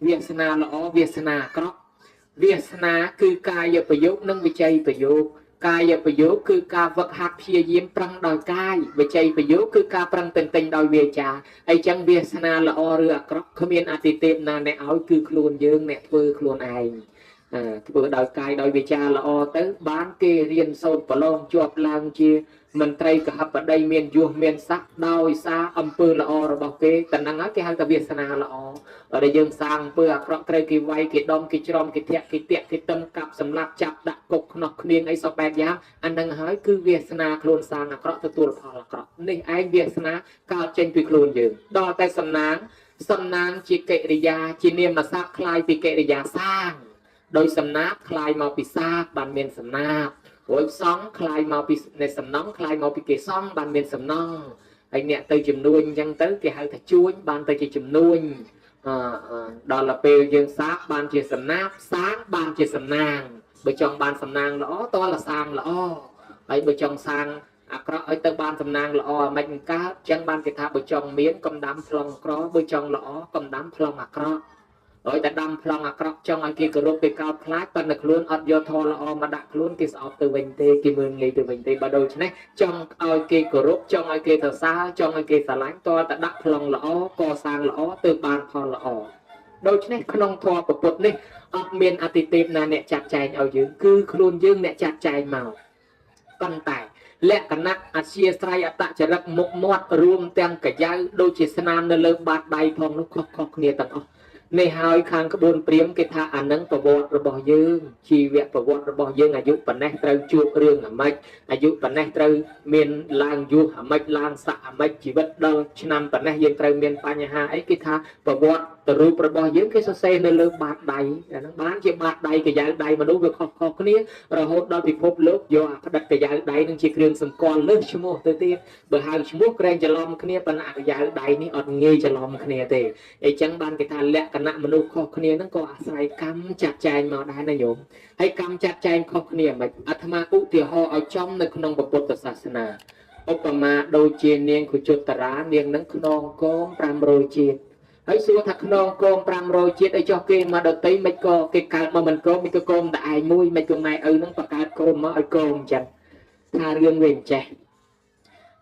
វាសនាល្អវាសនាអាក្រក់វាសនាគឺកាយប្រយោគនិងវិច័យប្រយោគកាយប្រយោគគឺការវឹកហាត់ព្យាយាមប្រឹងដោយកាយវិច័យប្រយោគគឺការប្រឹងទន្ទិញដោយវាចាអញ្ចឹងវាសនាល្អឬអាក្រក់គ្មានអតិទេពណាអ្នកឲ្យគឺខ្លួនយើងអ្នកធ្វើខ្លួនឯងធ្វើដោយកាយដោយវាចាល្អទៅបានគេរៀនសូត្រប្រឡងជាប់ឡើងជាមន្ត្រីកហបតីមានយសមានស័ក្តិដោយសារអំពើល្អរបស់គេតែហ្នឹងហើយគេហៅថាវាសនាល្អដែលយើងសាងអំពើអាក្រក់ត្រូវគេវាយគេដំគេច្រំគេធាក់គេតាក់គេតឹមកាប់សម្លាប់ចាប់ដាក់គុកខ្នោះគ្នៀងអីសពបែបយ៉ាងអាហ្នឹងហើយគឺវាសនាខ្លួនសាងអាក្រក់ទទួលផលអាក្រក់នេះឯងវាសនាកើតចេញពីខ្លួនយើងដល់តែសំណាងជាកិរិយាជានាមស័ព្ទคล้ายពីកិរិយាសាងដោយសំណាបคล้ายមកពីសាបបានមានសំណាបរួចសង់คล้ายមកពីនៃសំណង់คล้ายមកពីគេសង់បានមានសំណង់ហើយអ្នកទៅជំនួញអញ្ចឹងទៅគេហៅថាជួញបានទៅជាជំនួញដល់ពេលយើងសាបបានជាសំណាបសាងបានជាសំណាងបើចង់បានសំណាងល្អតើសាងល្អហើយបើចង់សាងអាក្រក់ឲ្យទៅបានសំណាងល្អមិនកើតអញ្ចឹងបានគេថាបើចង់មានកំដាំប្លង់ក្របើចង់ល្អកំដាំប្លង់អាក្រក់ហើយតែដាំប្លង់អាក្រក់ចង់ឲ្យគេគោរពគេកោតខ្លាចប៉ុន្តែខ្លួនអត់យកធម៌ល្អមកដាក់ខ្លួនគេស្អប់ទៅវិញទេគេមើលងាយទៅវិញទេបើដូច្នេះចង់ឲ្យគេគោរពចង់ឲ្យគេសរសើរចង់ឲ្យគេស្រឡាញ់តើតែដាក់ប្លង់ល្អកសាងល្អទើបបានផលល្អដូច្នេះក្នុងធម៌ពុទ្ធនេះអត់មានអតិទេពណាអ្នកចាត់ចែងឲ្យយើងគឺខ្លួនយើងអ្នកចាត់ចែងមកប៉ុន្តែលក្ខណៈអធ្យាស្រ័យអតចរិតមុខមាត់រួមទាំងកាយៅដូចជាស្នាមនៅលើបាតដៃផងនោះខុសៗគ្នាទាំងអស់នេះហើយខាងក្បួនព្រាហ្មណ៍គេថាអានឹងប្រវត្តិរបស់យើងជីវប្រវត្តិរបស់យើងអាយុប៉ុណ្ណេះត្រូវជួបរឿងអាម៉េចអាយុប៉ុណ្ណេះត្រូវមានឡើងយុះអាម៉េចឡើងស័កអាម៉េចជីវិតដល់ឆ្នាំប៉ុណ្ណេះយើងត្រូវមានបញ្ហាអីគេថាប្រវត្តិរូបរបស់យើងគេសរសេរនៅលើបាតដៃអាហ្នឹងបានជាបាតដៃកាយៅដៃមនុស្សវាខុសៗគ្នារហូតដល់ពិភពលោកយកអាផ្ដិតកាយៅដៃនឹងជាគ្រឿងសម្គាល់លើសឈ្មោះទៅទៀតបើហៅឈ្មោះក្រែងច្រឡំគ្នាប៉ុន្តែកាយៅដៃនេះអត់ងាយច្រឡំគ្នាទេអញ្ចឹងបានគេថាលក្ខណៈមនុស្សខុសគ្នាហ្នឹងក៏អាស្រ័យកម្មចាត់ចែងមកដែរណាញោមហើយកម្មចាត់ចែងខុសគ្នាមិនអាត្មាឧទាហរណ៍ឲ្យចំនៅក្នុងពុទ្ធសាសនាឧបមាដូចជានាងគុជតរានាងនឹងខ្នងកង500ជាតិហើយសួរថាខ្នងកង500ជាតិអីចុះគេមកដតីមិនក៏គេកើតមកមិនកងមិនក៏កងតែឯងមួយមិនក៏ម៉ែឪនឹងបង្កើតកូនមកឲ្យកងអញ្ចឹងថារឿងវាអញ្ចេះ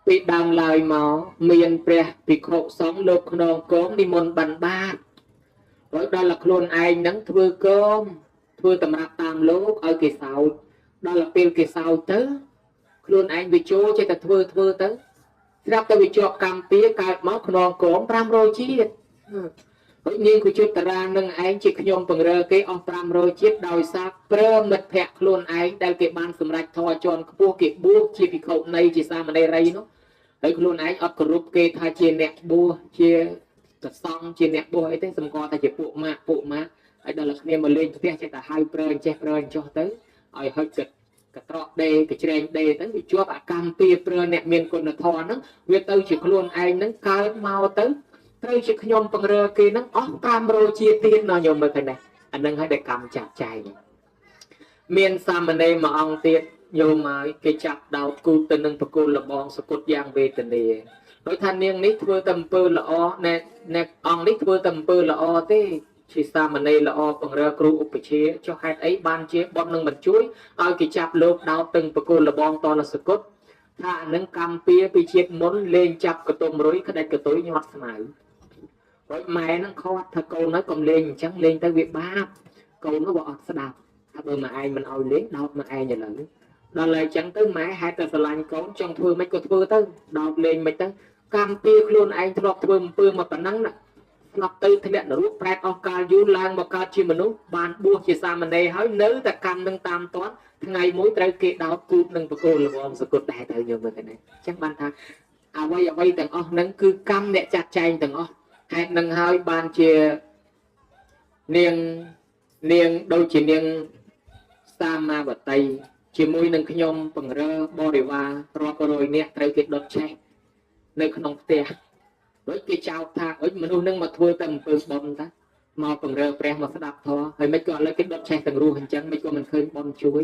ពីដើមឡើយមកមានព្រះភិក្ខុសង្ឃលោកខ្នងកងនិមន្តបិណ្ឌបាតហើយដល់ខ្លួនឯងនឹងធ្វើកងធ្វើតម្រាប់តាមលោកឲ្យគេសោតដល់ពេលគេសោតទៅខ្លួនឯងវាចូលចេះតែធ្វើទៅស្រាប់តែវាជាប់កម្មពៀកើតមកខ្នងកង500ជាតិហើយនាងគុជតរានឹងឯងជាខ្ញុំពង្រើគេអស់500ជាតិដោយសារព្រមមិត្តភក្តិខ្លួនឯងដែលគេបានសម្រេចធម៌ជាន់ខ្ពស់គេបួសជាភិក្ខុនៃជាសាមណេរីនោះហើយខ្លួនឯងអត់គោរពគេថាជាអ្នកបួសជាកសង្ឃជាអ្នកបួសអីទេសម្គាល់តែជាពួកម៉ាក់ហើយដល់គ្នាមកលេងផ្ទះចេះតែហៅព្រើចេះព្រើចុះទៅឲ្យហុចចិត្តកត្រកដេកច្រែងដេទៅវាជាប់អាកម្មពៀព្រើអ្នកមានគុណធម៌ហ្នឹងវាទៅជាខ្លួនឯងហ្នឹងកើតមកទៅត្រូវជាខ្ញុំពង្រើគេហ្នឹងអស់500ជាតិទៀតណោះញោមមើលឃើញទេអាហ្នឹងហើយដែលកម្មចាត់ចែងមានសាមណេរមួយអង្គទៀតញោមហើយគេចាប់ដោតគូទៅនឹងបកគលលបងសគុតយ៉ាងវេទនាដោយថានាងនេះធ្វើតែអំពើល្អអ្នកអង្គនេះធ្វើតែអំពើល្អទេជាសាមណេរល្អពង្រើគ្រូឧបជាចុះហេតុអីបានជាបុណ្យនឹងមិនជួយឲ្យគេចាប់លោកដោតទៅបកគលលបងតលសគុតថាអានឹងកម្មពៀពីជាតិមុនលេងចាប់កតុំរុយក្តាច់កតុយញាត់ស្មៅហើយម៉ែនឹងខាត់ថាកូនហើយកុំលេងអញ្ចឹងលេងទៅវាបាបកូននោះវាអត់ស្ដាប់ថាបើម៉ែឯងមិនឲ្យលេងដោតម៉ែឯងឥឡូវដល់ហើយអញ្ចឹងទៅម៉ែហេតុតែស្រឡាញ់កូនចង់ធ្វើមិនក៏ធ្វើទៅដោតលេងមិនទៅកម្មពៀខ្លួនឯងធ្លាប់ធ្វើអំពើមកប៉ុណ្ណឹងណាធ្លាប់ទៅធ្លាក់នរកប្រែតអស់កាលយូរឡើងមកកើតជាមនុស្សបានបួសជាសាមណេរហើយនៅតែកម្មនឹងតាមតាន់ថ្ងៃមួយត្រូវគេដោតគូបនឹងបកគលលបងសគុតដែរទៅយកមើលទៅនេះអញ្ចឹងបានថាអ្វីទាំងអស់ហ្នឹងគឺកម្មអ្នកចាត់ចែងទាំងអស់ហេតុនឹងហើយបានជានាងដូចជានាងសាមាវតីជាមួយនឹងខ្ញុំពង្រើបរិវាររាប់រយនាក់ត្រូវគេដុតឆេះនៅក្នុងផ្ទះដូចគេចោទថាអុយមនុស្សនឹងមកធ្វើតែអំពើបុណ្យតាមកពង្រើព្រះមកស្ដាប់ធម៌ហើយមិនក៏ឥឡូវគេដុតឆេះទាំងរស់អញ្ចឹងមិនក៏មិនឃើញបុណ្យជួយ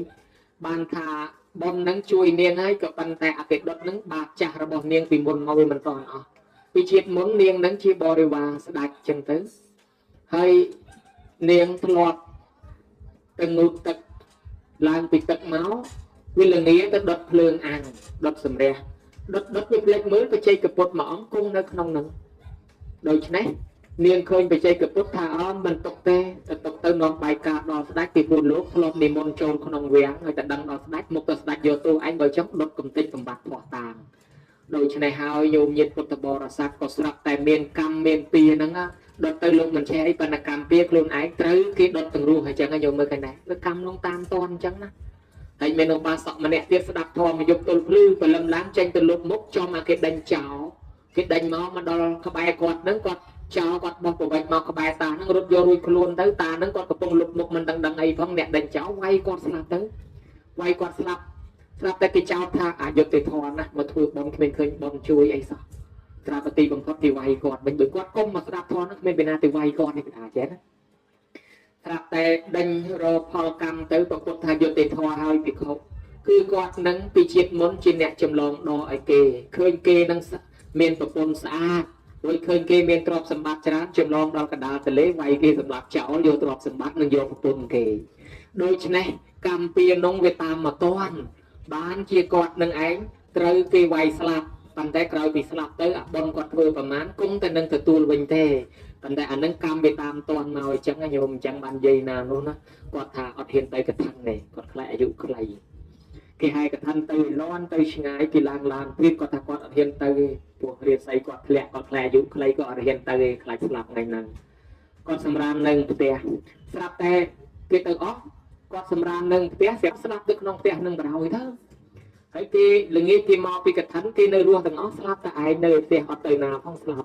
បានថាបុណ្យនឹងជួយនាងហើយក៏ប៉ុន្តែអតិដុតនឹងបាបចាស់របស់នាងពីមុនមកវាមិនតាន់អស់ពីជាតិមុននាងនឹងជាបរិវារស្ដេចអញ្ចឹងទៅហើយ niềng lọt từng ngụt tật làm bị tật máu vì là nghĩa tới đốt lương ăn đốt sầm rè đốt với lên mới phải chơi cặp bột mỏng cung nơi không nâng đôi này niềng khơi phải chơi cặp bột thả mình tục tê non bài ca đo đách thì buồn lúc lọt đi môn trôn không vén người ta đăng đo đách một tờ đách vô tu anh bởi chốc đốt cầm tinh cầm bạc thọ tàng đôi này hao nhôm nhiệt bột bò ra sát có sập tại miền cam miền pì nâng á đốt tới lúc mình chơi bên là cam pia luôn ấy tới cái đốt từng ruộng hay chẳng ai nhôm mới cái này nó cam long tam toàn chẳng á hay mình ông ba sọ mà nè tiếp đạp thò mà dùng tôi lư và lâm láng tranh từ lúc mốc cho mà cái đánh cháo cái đánh máu mà đo các bài quạt nâng quạt cháo quạt bọc của bạch máu các bài ta nó rút vô rồi luôn tới ta nâng quạt cái bông lục mốc mình đằng ấy phong nè đánh cháo quay quạt slap tới quay quạt slap tới cái cháo tha dùng từ thò nè mà thôi bông mình khơi bông chui ấy sao ra bát ti bông quạt thì quay quạt mình bị quạt công mà slap thò nó mình bên nào thì quay quạt thì phải chếtรับแต่ดังรอพอกรรมtớiปรากฏทายติทอหายปิเขาคือกอดนังปีจิตมนจินเนี่ยจำลองดอไอเกเคยเกนังเมียนประปนสะอาดโดยเคยเกเมียนตรอบสมบัติจราจำลองดอกระดาษทะเลไวเกสำหรับเจ้าโยตรอบสมบัตินังโยประปนเกโดยฉะนั้นกรรมเปียนงเวตามมาต้อนบ้านเชียกอดนังไอ้เตยเกไวสลับปันแต่กลายปีสลับเตยบนกอดเพื่อประมาณกุ้งแต่นังตัววินเทปันแต่อันนั้นกรรมไปตามตอนมาจังโยมจังบันเยนาโน่นนะกอดถาอดเห็นไปกระทันเนี่ยกอดใครอายุใครกี่ให้กระทันตื่นร้อนตื่นช่างกี่ลางพิษกอดถากอดอดเห็นตื่นพวกเรียนใส่กอดแผลกอดใครอายุใครก็อดเห็นตื่นใครสลับไงนั้นกอดสำราญหนึ่งเตียสลับแต่กี่ตื่นอ๋อกอดสำราญหนึ่งเตียเสียสลับตึกน้องเตียหนึ่งเราอีกเท่าไอ้กี่หรืองี้กี่มอปีกระทันกี่ในรวมต่างอ๋อสลับแต่ไอ้ในเตียอดตื่นนาพ้องสลับ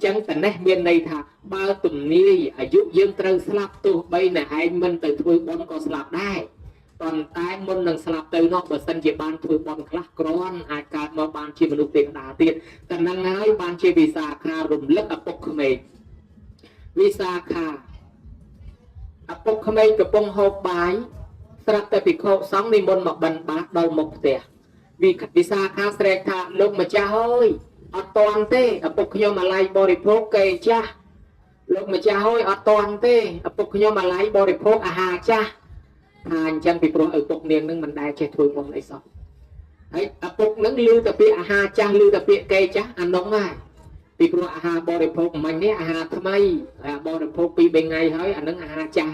จังแต่เนี่ยเมียนในท่าบ้าตุ่มนี้อายุยืมเติมสลับตัวใบเนี่ยไอ้มันแต่ถวยบอลก็สลับได้ตอนตายมันนั่งสลับเติมนอกเบอร์สันจีบานถวยบอลคลักกรอนอาการมาบานชีมนุษย์เตียงตาเตียนแต่นั่งไงบานชีวิสาคารุมเล็กอปกขมิวิสาคาอปกขมิกับปงหอบใบสลับแต่ปิโคสองนิมนต์มาบันบาดดอยหมกเตียวิสาคาเสด็จท่าลงมาจ้าเฮ้ยอตอนเต้อปกขยมาไล่บริโภคเกจ้าลงมาจ้าเฮ้ยอตอนเต้อปกขยมาไล่บริโภคอาหารจ้าทานจังปีโปรปกเนียงนึงมันได้เจ็ดถ้วยบอลไอ้สองไอ้ปกนึงลือแต่ปีอาหารจ้าลือแต่ปีเกจ้าอันน้องง่ายปีโปรอาหารบริโภคมันเนี่ยอาหารทำไมบริโภคปีเป็นไงเฮ้ยอันนั้นอาหารจ้า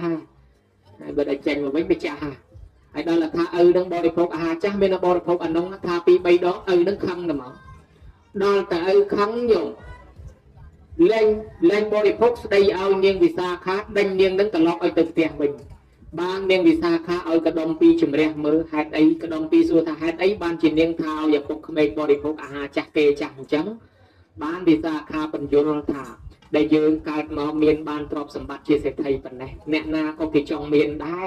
เบอร์ได้เจนมาไม่ไปจ้าไอ้นั่นแหละถ้านึงบริโภคอาหารจ้าไม่น่าบริโภคอันน้องถ้าปีใบดอกนึงคำน่ะมั้งดอลแต่ครั้งอยู่เล่นบริโภคได้เอาเนียงวิสาขาดันเนียงนั้นตลอดไอ้ตึกเตียงบินบางเนียงวิสาขาเอากระดมปีจุ่มเรียมือหายไอ้กระดมปีสัวหายไอ้บางจีเนียงเท้าอย่าปกเมฆบริโภคอาหารจักเกจังจังบางวิสาขาปัญญาถาได้ยืนการมอเมียนบานตรอบสมบัติเชียเสถียปันไหนเนนาก็กิจองเมียนได้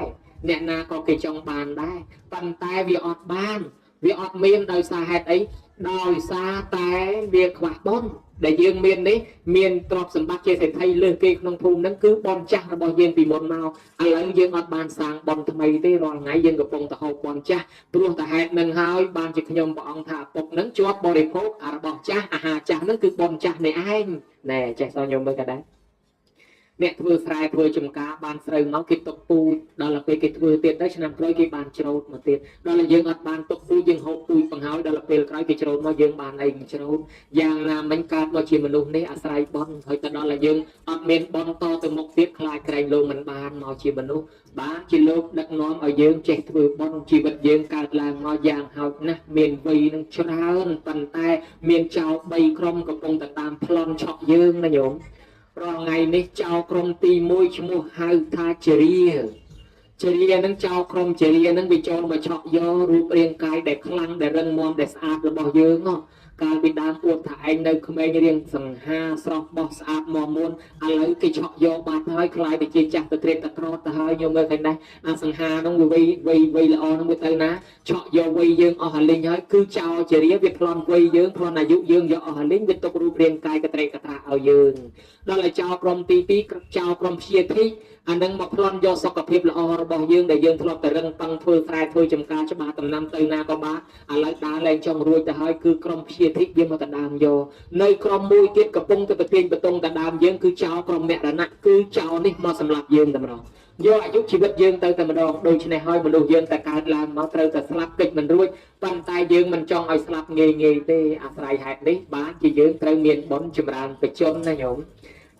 เนนาก็กิจองบานได้ปันแต่วิออดบานวิออดเมียนโดยสาเหตุไอ้โดยซาแต่เวียขวาบอลได้ยืมเมียนนี้เมียนตรอบสมบัติเจริญไทยเลือกเกย์นงภูมินั่นคือบอลจ้าระบยืมปีมนเมาอะไรยืมอัดบานสางบอลทำไมได้รอนไงยืมกับปงตะหบบอลจ้าปลุกแต่เหตุหนึ่งหายบานจิตขยมบองถาปกนั้นจวบบริโภคระบจ้าอาหารจ้านั่นคือบอลจ้าในไอ้แน่ใจซอยยมเมื่อกันได้เนี่ยทัวร์สายทัวร์จุ่มกาบานเสริมน้องกินตกปูดอลลาร์ไปกินทัวร์เตียนได้ชนะกล้อยกินบานโจรมาเตียนดอลลาร์ยังอัดบานตกปูยังหอบปูปังหาดอลลาร์เปลกล้อยกินโจรมายังบานไอ้โจรอย่างน่ะมันการมาชิมนุษย์นี่อาศัยบอลเฮ้ยแต่ดอลลาร์ยังอัดเมนบอลต่อตัวมกเตียคลายแกรงลงมันบานมาชิมนุษย์บ้านชิโลกดักน้อมเอายังเจ็ดทัวร์บอลชีวิตยังการลางมาอย่างเฮานะเมียนวีนั่งชราญปันแต่เมียนเจ้าใบครมกับปงแต่ตามพลอนช็อกยังนะโยมรอไงนี่เจ้ากรมตีมวยชมูฮาทาเจรียนั่งเจ้ากรมเจรียนั่งไปโจมมาเฉาะย่อรูปเรียงกายเด็กคลั่งเด็กเริงมอมเด็กสะอาดระบอกเยอะเนาะการไปดามปวดถ่ายในขมายเรียงสังหาสอบบอกสะอาดมอมนอะไรกิเฉาะย่อบาดท้ายคลายไปจีจักตะเตรตะครอตะหายโยมเมื่อไงได้สังหาต้องวีละออต้องไปเตยนะเฉาะย่อวียังอหันลิงย้อยคือเจ้าเจรียวิพลอนวียังพลอนอายุยังย่ออหันลิงวิตกรูปเรียงกายกระเตรกระตาเอายังนั่นแหละเจ้ากรมตีปีเจ้ากรมเชียร์ที่อันนั้นมาพลอนยอสกปรกละอระบอกยังได้ยังทลบแต่เรื่องปังเฟื่องไฟเฟื่องจำการฉบับตำนำเตยนาก็บ้าอะไรตาแรงจงรวยแต่ให้คือกรมเชีย ជាធិយើងមកតដើមយកនៅក្រុមមួយទៀតកំពុងតែប្រទាញបតុងតដើមយើងគឺចោលក្រុមមរណៈគឺចោលនេះមកសម្រាប់យើងតែម្ដងយកអាយុជីវិតយើងទៅតែម្ដងដូច្នេះហើយមនុស្សយើងតែកើតឡើងមកត្រូវតែស្លាប់កិច្ចមិនរួចប៉ុន្តែយើងមិនចង់ឲ្យស្លាប់ងាយៗទេអាស្រ័យហេតុនេះបានជាយើងត្រូវមានបុណ្យចម្រើនបច្ចុប្បន្នណាញោម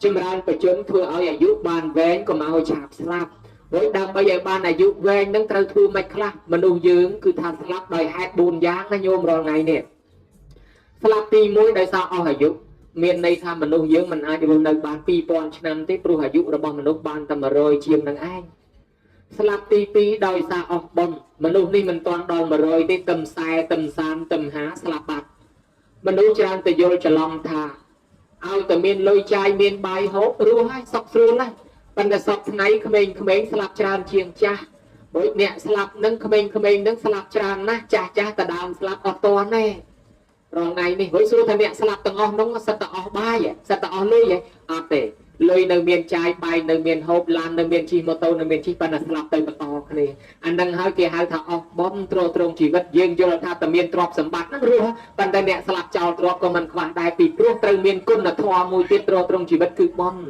ចម្រើនបច្ចុប្បន្នធ្វើឲ្យអាយុបានវែងកុំឲ្យឆាប់ស្លាប់ហើយដើម្បីឲ្យបានអាយុវែងនឹងត្រូវធ្វើម៉េចខ្លះមនុស្សយើងគឺថាស្លាប់ដោយហេតុ4យ៉ាងណាញោមរាល់ថ្ងៃនេះស្លាប់ទី1ដោយសារអស់អាយុមានន័យថាមនុស្សយើងមិនអាចរស់នៅបាន2000ឆ្នាំទេព្រោះអាយុរបស់មនុស្សបានតែ100ជាងនឹងឯងស្លាប់ទី2ដោយសារអស់បុណ្យមនុស្សនេះមិនទាន់ដល់100ទេទឹម40ទឹម30ទឹម50ស្លាប់បាត់មនុស្សច្រើនតែយល់ច្រឡំថាឲ្យតែមានលុយចាយមានបាយហូបរស់ហើយសុខស្រួលហើយប៉ុន្តែសពថ្ងៃក្មេងៗស្លាប់ច្រើនជាងចាស់ព្រោះអ្នកស្លាប់នឹងក្មេងៗនឹងស្លាប់ច្រើនណាស់ចាស់តដើមស្លាប់អត់តន់ទេរងថ្ងៃនេះព្រោះសួរថាអ្នកស្លាប់ទាំងអស់នោះសិតតែអស់បាយសិតតែអស់លុយហ៎អត់ទេលុយនៅមានចាយបាយនៅមានហូបឡាននៅមានជិះម៉ូតូនៅមានជិះប៉ុន្តែស្លាប់ទៅបន្តគ្នាអានឹងហើយគេហៅថាអស់បុណ្យទ្រទ្រង់ជីវិតយើងយល់ថាតែមានទ្រព្យសម្បត្តិហ្នឹងរស់ប៉ុន្តែអ្នកស្លាប់ចោលទ្រព្យក៏មិនខ្វះដែរពីព្រោះត្រូវមានគុណធម៌មួយទៀតទ្រទ្រង់ជីវិតគឺបុណ្យ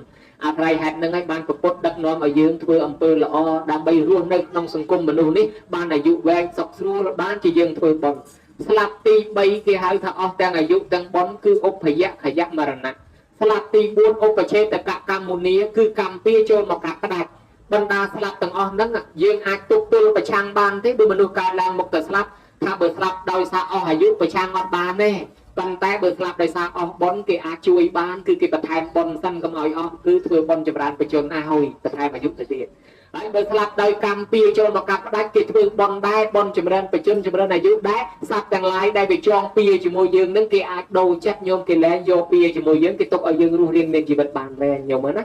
អាស្រ័យហេតុហ្នឹងហើយបានប្រពុតដឹកនាំឲ្យយើងធ្វើអំពើល្អដើម្បីរស់នៅក្នុងសង្គមមនុស្សនេះបានអាយុវែងសុខស្រួលបានជាយើងធ្វើបុណ្យស្លាប់ទី3គេហៅថាអស់ទាំងអាយុទាំងបុណ្យគឺឧបយៈខយៈមរណៈស្លាប់ទី4ឧបឆេតកកម្មមុនីគឺកម្មពៀចូលមកកាត់ផ្ដាច់បណ្ដាស្លាប់ទាំងអស់ហ្នឹងយើងអាចទប់ទល់ប្រឆាំងបានទេបើមនុស្សកើតឡើងមកទៅស្លាប់ថាបើស្លាប់ដោយសារអស់អាយុប្រឆាំងអត់បានទេប៉ុន្តែបើស្លាប់ដោយសារអស់បុណ្យគេអាចជួយបានគឺគេបន្ថែមបុណ្យសិនកុំឲ្យអស់គឺធ្វើបុណ្យចម្រើនបញ្ជនឲ្យបន្ថែមអាយុទៅទៀតហើយបើស្លាប់ដោយកម្មពៀចូលមកកាត់ផ្ដាច់គេធ្វើបុណ្យដែរបុណ្យចម្រើនបញ្ជនចម្រើនអាយុដែរសត្វទាំងឡាយដែលវាចងពៀជាមួយយើងនឹងគេអាចដូរចិត្តញោមគេលែងយកពៀជាមួយយើងគេទុកឲ្យយើងរស់រៀនមានជីវិតបានវែងញោមមើលណា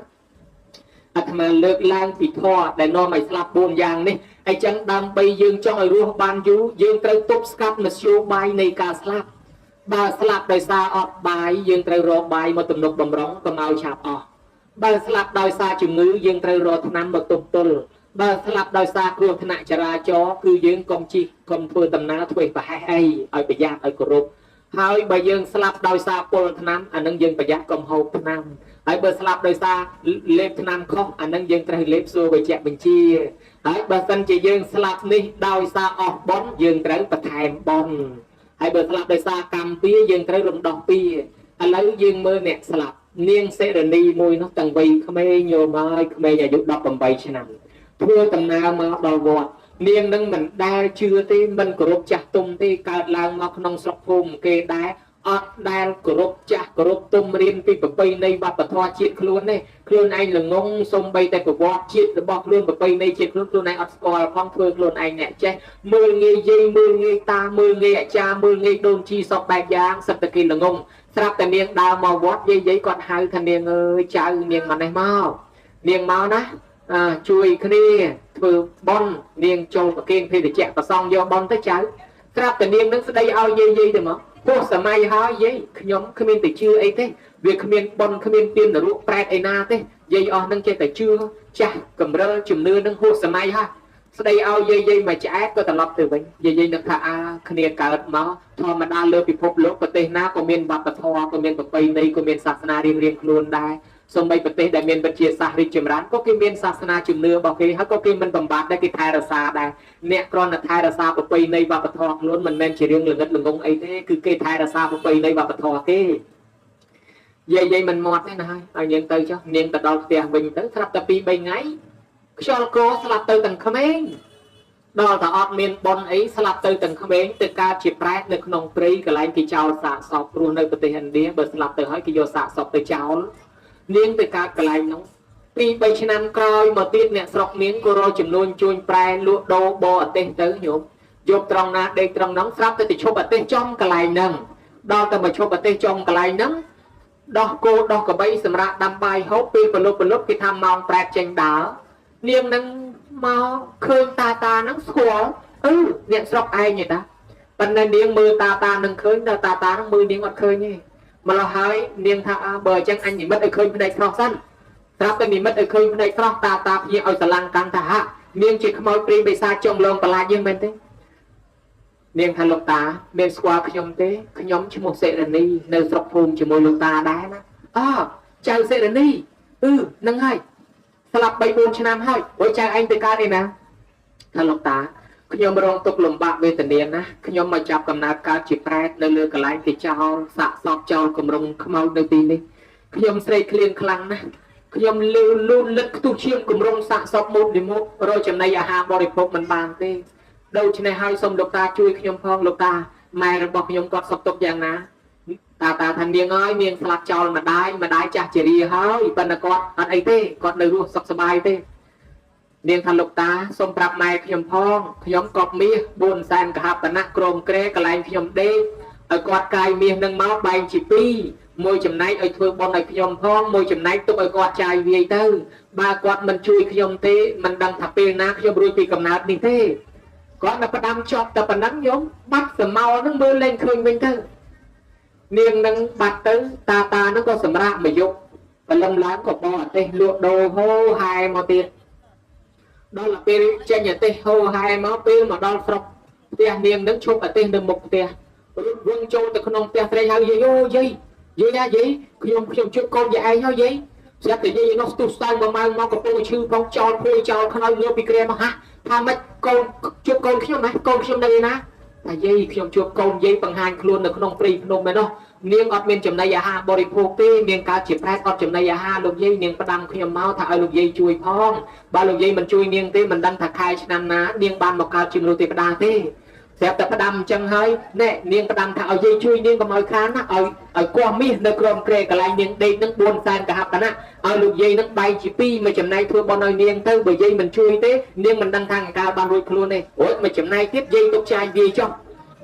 អាត្មាលើកឡើងពីធម៌ដែលនាំឲ្យស្លាប់4យ៉ាងនេះអញ្ចឹងដើម្បីយើងចង់ឲ្យរស់បានយូរយើងត្រូវទប់ស្កាត់មធ្យោបាយនៃការស្លាប់បើស្លាប់ដោយសារអត់បាយយើងត្រូវរកបាយមកទំនុកបំរុងកុំឲ្យឆាប់អស់បើស្លាប់ដោយសារជំងឺយើងត្រូវរកថ្នាំមកទប់ទល់បើស្លាប់ដោយសារគ្រោះថ្នាក់ចរាចរណ៍គឺយើងកុំជិះកុំធ្វើដំណើរធ្វើប្រហែសអីឲ្យប្រយ័ត្នឲ្យគោរពហើយបើយើងស្លាប់ដោយសារពុលថ្នាំអានឹងយើងប្រយ័ត្នកុំហូបថ្នាំហើយបើស្លាប់ដោយសារលេបថ្នាំខុសអានឹងយើងត្រូវលេបសួរវេជ្ជបញ្ជាហើយបើសិនជាយើងស្លាប់នេះដោយសារអស់បុណ្យយើងត្រូវបន្ថែមបុណ្យហើយបើស្លាប់ដោយសារកម្មពៀយើងត្រូវរំដោះពៀឥឡូវយើងមើលអ្នកស្លាប់នាងសេរនីមួយនោះទាំងវ័យក្មេងញោមហើយក្មេងអាយុ18ឆ្នាំធ្វើដំណើរមកដល់វត្តនាងនឹងមិនដែលជឿទេមិនគោរពចាស់ទុំទេកើតឡើងមកក្នុងស្រុកភូមិគេដែរអត់ដែលគោរពចាស់គោរពទុំរៀនពីប្រពៃណីវប្បធម៌ជាតិខ្លួនទេខ្លួនឯងល្ងងសំបីតែប្រវត្តិជាតិរបស់ខ្លួនប្រពៃណីជាតិខ្លួនឯងអត់ស្គាល់ផងធ្វើខ្លួនឯងអ្នកចេះមើលងាយយាយមើលងាយតាមើលងាយអាចារ្យមើលងាយដូនជីសពបែបយ៉ាងសិតតែគេល្ងងស្រាប់តែនាងដើរមកវត្តយាយគាត់ហៅថានាងអើយចៅនាងមកនេះមកនាងមកណាជួយគ្នាធ្វើបុណ្យនាងចូលប្រគេនភេទជ្ជៈប្រសងយកបុណ្យទៅចៅស្រាប់តែនាងនឹងស្ដីឲ្យយាយទៅមកពោះសម័យហើយយាយខ្ញុំគ្មានតែជឿអីទេវាគ្មានបុណ្យគ្មានទាននរកប្រែតអីណាទេយាយអស់នឹងចេះតែជឿចាស់កំរិលជំនឿនឹងហួសសម័យហើយស្ដីឲ្យយាយមកឆ្អែតក៏ត្រឡប់ទៅវិញយាយនឹងថាគ្នាកើតមកធម្មតាលើពិភពលោកប្រទេសណាក៏មានវប្បធម៌ក៏មានប្រពៃណីក៏មានសាសនារៀងៗខ្លួនដែរសូម្បីប្រទេសដែលមានវិទ្យាសាស្ត្ររីកចម្រើនក៏គេមានសាសនាជំនឿរបស់គេហើយក៏គេមិនបំបត្តិដែរគេថែរក្សាដែរអ្នកគ្រាន់តែថែរក្សាប្រពៃណីវប្បធម៌ខ្លួនមិនមែនជារឿងល្ងិតល្ងងអីទេគឺគេថែរក្សាប្រពៃណីវប្បធម៌គេយាយមិនមាត់ទេណាហើយនាងទៅចុះនាងទៅដល់ផ្ទះវិញទៅស្រាប់តែ2-3ថ្ងៃខ្យល់កស្លាប់ទៅទាំងក្មេងដល់តែអត់មានបុណ្យអីស្លាប់ទៅទាំងក្មេងទៅកើតជាប្រែតនៅក្នុងព្រៃកន្លែងគេចោលសាកសពព្រោះនៅប្រទេសឥណ្ឌាបើស្លាប់ទៅហើយគេយកសាកសពទៅចោលនាងទៅកើតកន្លែងនោះ2-3ឆ្នាំក្រោយមកទៀតអ្នកស្រុកនាងក៏រកចំនួនជួញប្រែលក់ដូរបរអទេសទៅញោមយកត្រង់ណាដេកត្រង់នោះស្រាប់ទៅឈប់អទេសចំកន្លែងហ្នឹងដល់ទៅមកឈប់អទេសចំកន្លែងហ្នឹងដោះគោដោះក្របីសម្រាប់ដាំបាយហូបពេលប្រលប់គេថាម៉ោងប្រែតចេញដើរនាងហ្នឹងមកឃើញតាហ្នឹងស្គាល់អ្នកស្រុកឯងទេតាប៉ុន្តែនាងមើលតានឹងឃើញដល់តាហ្នឹងមើលនាងអត់ឃើញទេម្ល៉េះហើយនាងថាបើអញ្ចឹងអញនិមិត្តឲ្យឃើញភ្នែកស្រស់សិនស្រាប់តែនិមិត្តឲ្យឃើញភ្នែកស្រស់តាភ្ញាឲ្យស្រឡាំងកាន់ថានាងជាខ្មោចព្រាយបិសាចចុងលងបន្លាចយើងមែនទេ នាងថាលោកតាមានស្គាល់ខ្ញុំទេខ្ញុំឈ្មោះសេរនីនៅស្រុកភូមិជាមួយលោកតាដែរណាចៅសេរនីនឹងហើយស្លាប់3 4ឆ្នាំហើយអូយចៅឯងទៅកើតឯណាថាលោកតាខ្ញុំរងទុក្ខលំបាកវេទនាណាខ្ញុំមកចាប់កំណើតកើតជាប្រែតនៅលើកន្លែងទីចោលសាក់សពចោលគម្រងខ្មៅនៅទីនេះខ្ញុំស្រេកឃ្លានខ្លាំងណាស់ខ្ញុំលឺលូនលឹកខ្ទុះឈាមគម្រងសាក់សពមុតលិមុខរកចំណីអាហារបរិភោគមិនបានទេដូច្នេះហើយសូមលោកតាជួយខ្ញុំផងលោកតាម៉ែរបស់ខ្ញុំគាត់សុខទុក្ខយ៉ាងណាតាថានាងហើយនាងស្លាប់ចោលម្ដាយចាស់ជារាហើយប៉ុន្តែគាត់អត់អីទេគាត់នៅរស់សុខសប្បាយទេនាងថាលោកតាសូមប្រាប់ម៉ែខ្ញុំផងខ្ញុំកប់មាស4សែនកហបណៈក្រមក្រែកន្លែងខ្ញុំដេកឲ្យគាត់កាយមាសនឹងមកបែងជា2មួយចំណែកឲ្យធ្វើបុណ្យឲ្យខ្ញុំផងមួយចំណែកទុកឲ្យគាត់ចាយវាយទៅបើគាត់មិនជួយខ្ញុំទេមិនដឹងថាពេលណាខ្ញុំរួចពីកំណើតនេះទេគាត់តែផ្ដាំជាប់តែប៉ុណ្ណឹងញោមបាត់សមោលនឹងមើលលែងឃើញវិញទៅនាងនឹងបាត់ទៅតានឹងក៏សម្រាប់មកយកបលឹមឡើងក៏បោអទេសលក់ដូរហូហែមកទៀតដល់ពេលចេញអទេសហូហែមកពេលមកដល់ស្រុកផ្ទះនាងនឹងឈប់អទេសនៅមុខផ្ទះវងចូលទៅក្នុងផ្ទះស្រីហើយយាយខ្ញុំជួបកូនយាយឯងហើយយាយស្រាប់តែយាយនោះស្ទុះស្ដាយ1 ម៉ោងមកកំពុងឈឺផងចោលភួយចោលខ្នើយលើពីក្រែមកហាថាម៉េចកូនជួបកូនខ្ញុំណាកូនខ្ញុំនៅឯណាថាយាយខ្ញុំជួបកូនយាយបង្ហាញខ្លួននៅក្នុងព្រៃភ្នំឯណោះនាងអត់មានចំណីអាហារបរិភោគទេនាងកើតជាប្រែតអត់ចំណីអាហារលោកយាយនាងផ្ដាំខ្ញុំមកថាឲ្យលោកយាយជួយផងបើលោកយាយមិនជួយនាងទេមិនដឹងថាខែឆ្នាំណានាងបានមកកើតជាមនុស្សទេវតាទេស្រាប់តែផ្ដាំអញ្ចឹងហើយណែនាងផ្ដាំថាឲ្យយាយជួយនាងកុំឲ្យខានណាឲ្យគោះមាសនៅក្រោមក្រែកន្លែងនាងដេកនឹង4សែនកហបណៈឲ្យលោកយាយនឹងបែកជា2មួយចំណែកធ្វើបន់ឲ្យនាងទៅបើយាយមិនជួយទេនាងមិនដឹងថាអង្ការបានរួចខ្លួនទេអូយមួយចំណែកទៀតយាយទុកចាយវាយចុះ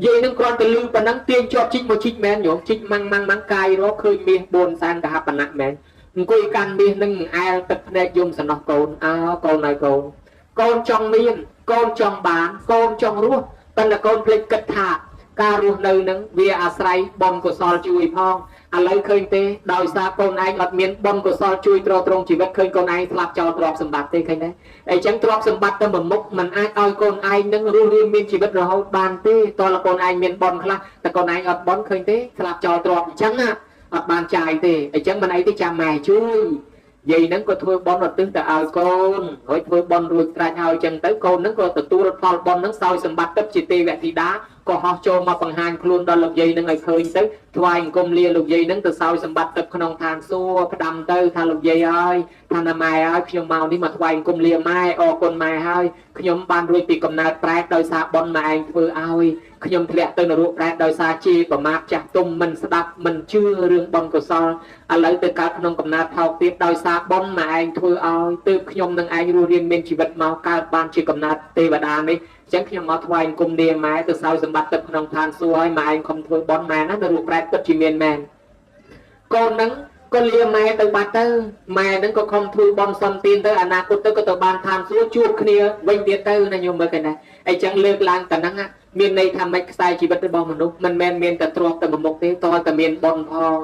យាយនឹងគ្រាន់តែលឺប៉ុណ្ណឹងទាញជាប់ជីកមកជីកមែនញោមជីកម៉ាំងកាយរកឃើញមាស4សែនកហបណៈមែនអង្គុយកាន់មាសនឹងអែលទឹកភ្នែកយំសំណោះកូនកូនហើយកូនចង់មានកូនចង់បានកូនចង់រស់ប៉ុន្តែកូនភ្លេចគិតថាការរស់នៅនឹងវាអាស្រ័យបុណ្យកុសលជួយផងឥឡូវឃើញទេដោយសារកូនឯងអត់មានបុណ្យកុសលជួយទ្រទ្រង់ជីវិតឃើញកូនឯងស្លាប់ចោលទ្រព្យសម្បត្តិទេឃើញទេអញ្ចឹងទ្រព្យសម្បត្តិទៅមួយមុខมันអាចឲ្យកូនឯងនឹងរស់រានមានជីវិតរហូតបានទេតើកូនឯងមានបុណ្យខ្លះតែកូនឯងអត់បុណ្យឃើញទេស្លាប់ចោលទ្រព្យអញ្ចឹងណាអត់បានចាយទេអញ្ចឹងមិនអីទេចាំម៉ែជួយយាយនឹងក៏ធ្វើបន់ឧទ្ទិសទៅឲ្យកូនហើយធ្វើបន់រួចស្រេចហើយអញ្ចឹងទៅកូននឹងក៏ទទួលផលបន់នឹងសោយសម្បត្តិទៅជាទេវធីតាក៏ហោះចូលមកបង្ហាញខ្លួនដល់លោកយាយនឹងឲ្យឃើញទៅថ្វាយអង្គមលាលោកយាយនឹងទៅសោយសម្បត្តិទៅក្នុងឋានសួគ៌ផ្ដាំទៅថាលោកយាយហើយថាណាម៉ែហើយខ្ញុំមកនេះមកថ្វាយអង្គមលាម៉ែអរគុណម៉ែហើយខ្ញុំបានរួចពីកំណើតប្រែតដោយសារបន់ម៉ែឯងធ្វើឲ្យខ្ញុំធ្លាក់ទៅនរកប្រែតដោយសារជាប្រមាថចាស់ទុំមិនស្ដាប់មិនជឿរឿងបុណ្យកុសលឥឡូវទៅកើតក្នុងកំណើតថោកទៀតដោយសារបុណ្យម៉ែឯងធ្វើឲ្យទើបខ្ញុំនឹងឯងរស់រានមានជីវិតមកកើតបានជាកំណើតទេវតានេះអញ្ចឹងខ្ញុំមកថ្វាយអង្គមនាងម៉ែទៅសោយសម្បត្តិទឹកក្នុងឋានសួគ៌ឲ្យម៉ែឯងខំធ្វើបន់ម៉ែណាទៅរូបប្រែតពិតជាមានមែនកូននឹងក៏លាម៉ែទៅបាត់ទៅម៉ែនឹងក៏ខំធ្វើបន់សំទានទៅអនាគតទៅក៏ទៅបានឋានសួគ៌ជួបគ្នាវិញទៀតទៅណាញោមមើលឃើញណាអញ្ចឹងលើកឡើងតែហ្នឹងមានន័យថាមិនខ្សែជីវិតរបស់មនុស្សមិនមែនមានតែទ្រព្យតែមួយមុខទេតើតែមានបន់ផង